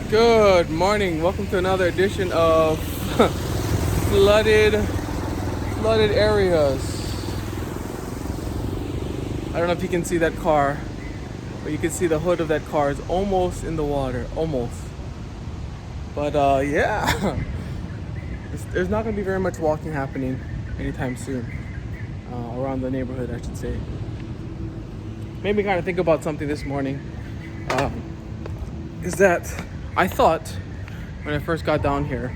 Good morning. Welcome to another edition of flooded areas. I don't know if you can see that car, but you can see the hood of that car is almost in the water, almost. But yeah, there's not going to be very much walking happening anytime soon around the neighborhood, I should say. Made me kind of think about something this morning. Is that I thought when I first got down here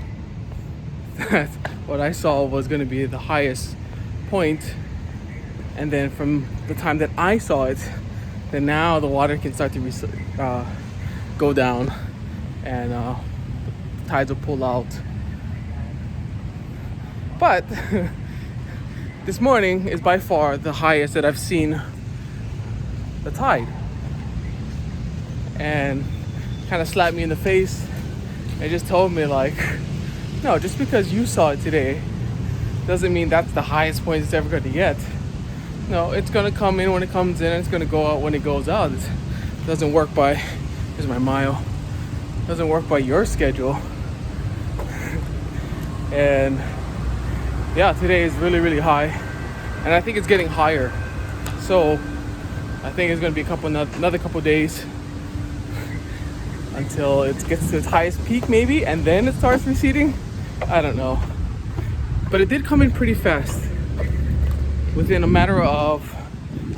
that what I saw was going to be the highest point, and then from the time that I saw it, then now the water can start to go down, and the tides will pull out. But this morning is by far the highest that I've seen the tide, and kind of slapped me in the face and just told me, like, no, just because you saw it today doesn't mean that's the highest point it's ever going to get. No, it's going to come in when it comes in, and it's going to go out when it goes out. It doesn't work by, here's my mile, doesn't work by your schedule. And yeah, today is really high, and I think it's getting higher. So I think it's going to be another couple days until it gets to its highest peak, maybe, and then it starts receding. I don't know. But it did come in pretty fast. Within a matter of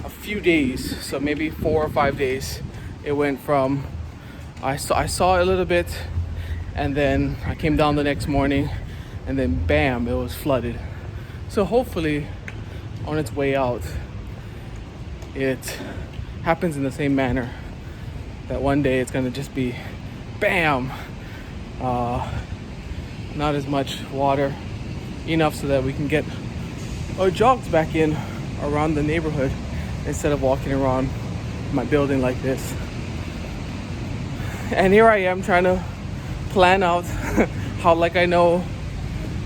a few days, so maybe 4 or 5 days, it went from I saw a little bit, and then I came down the next morning, and then bam, it was flooded. So hopefully on its way out, it happens in the same manner, that one day it's gonna just be bam, not as much water, enough so that we can get our jogs back in around the neighborhood instead of walking around my building like this. And here I am trying to plan out how, like, I know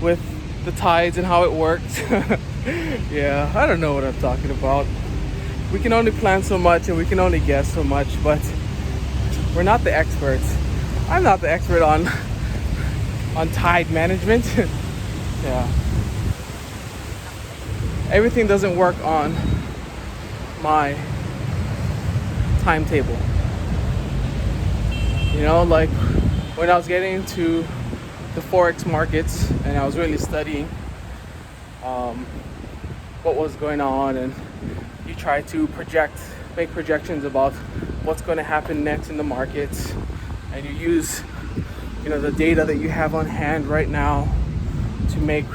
with the tides and how it works. Yeah, I don't know what I'm talking about. We can only plan so much and we can only guess so much, but we're not the experts. I'm not the expert on tide management. Yeah. Everything doesn't work on my timetable. You know, like when I was getting into the Forex markets and I was really studying what was going on, and you try to make projections about what's going to happen next in the markets, and you use, the data that you have on hand right now to make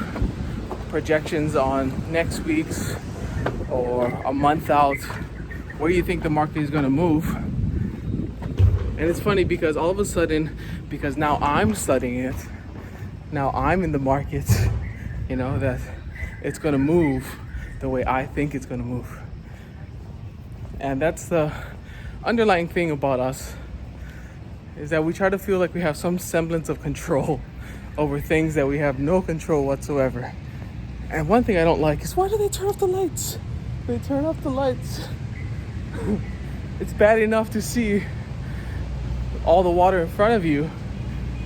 projections on next week's or a month out where you think the market is going to move. And it's funny because all of a sudden, because now I'm studying it, now I'm in the market, that it's going to move the way I think it's going to move. And that's the underlying thing about us, is that we try to feel like we have some semblance of control over things that we have no control whatsoever. And one thing I don't like is, why do they turn off the lights? They turn off the lights. It's bad enough to see all the water in front of you,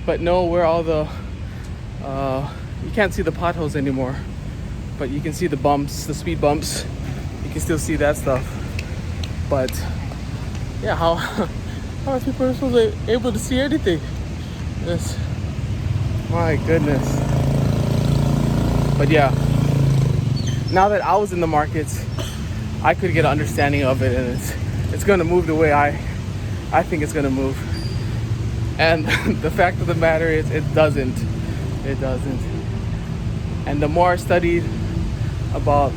but know where all the you can't see the potholes anymore, but you can see the bumps, the speed bumps. You can still see that stuff. But yeah, how are people supposed to be able to see anything? This, my goodness. But yeah, now that I was in the markets, I could get an understanding of it, and it's gonna move the way I think it's gonna move. And the fact of the matter is, it doesn't. And the more I studied about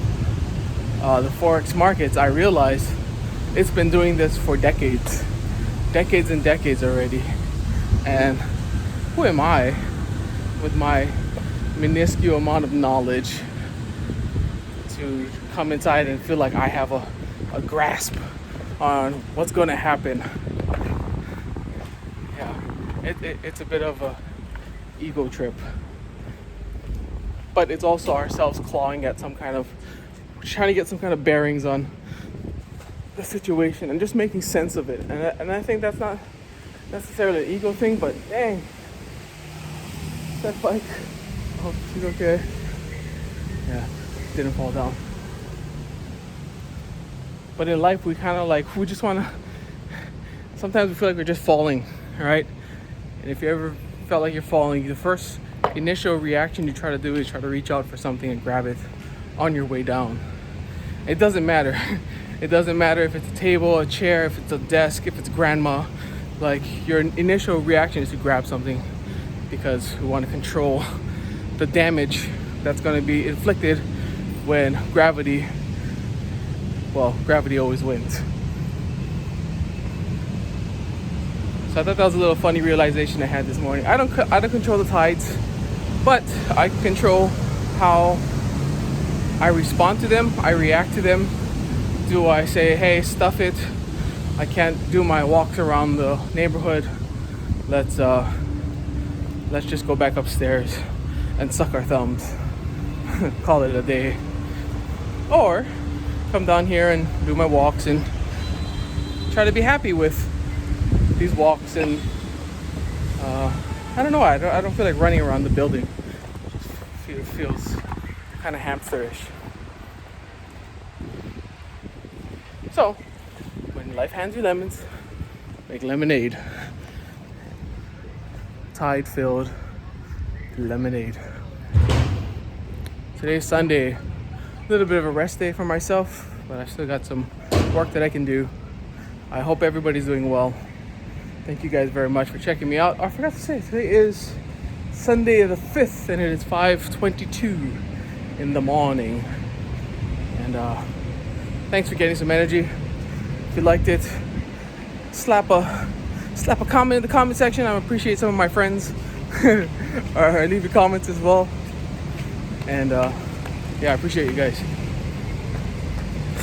the Forex markets, I realized it's been doing this for decades and decades already. And who am I, with my minuscule amount of knowledge, to come inside and feel like I have a grasp on what's going to happen? Yeah, it's a bit of a ego trip, but it's also ourselves clawing at trying to get some kind of bearings on the situation and just making sense of it. And I think that's not necessarily an ego thing, but dang, that bike. Oh, she's okay. Yeah, didn't fall down. But in life, we kind of like, we just want to, sometimes we feel like we're just falling, right? And if you ever felt like you're falling, the first initial reaction you try to do is try to reach out for something and grab it on your way down. It doesn't matter. It doesn't matter if it's a table, a chair, if it's a desk, if it's grandma. Like, your initial reaction is to grab something because we want to control the damage that's going to be inflicted when gravity always wins. So I thought that was a little funny realization I had this morning. I don't control the tides, but I can control how I respond to them, I react to them. Do I say, hey, stuff it, I can't do my walks around the neighborhood, let's just go back upstairs and suck our thumbs, call it a day? Or come down here and do my walks and try to be happy with these walks. And I don't know, I don't feel like running around the building. It feels kind of hamsterish. So when life hands you lemons, make lemonade. Tide filled lemonade. Today's Sunday, a little bit of a rest day for myself, but I still got some work that I can do. I hope everybody's doing well. Thank you guys very much for checking me out. I forgot to say, today is Sunday the 5th and it is 5:22 in the morning. And thanks for getting some energy. If you liked it, slap a comment in the comment section. I appreciate some of my friends. Or leave your comments as well. And yeah, I appreciate you guys.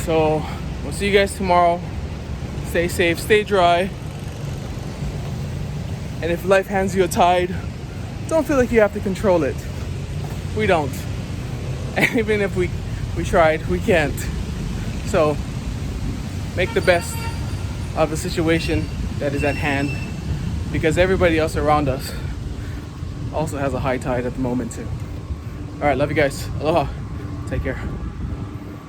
So we'll see you guys tomorrow. Stay safe, stay dry. And if life hands you a tide, don't feel like you have to control it. We don't. And even if we tried, we can't. So make the best of the situation that is at hand, because everybody else around us also has a high tide at the moment too. All right, love you guys. Aloha. Take care.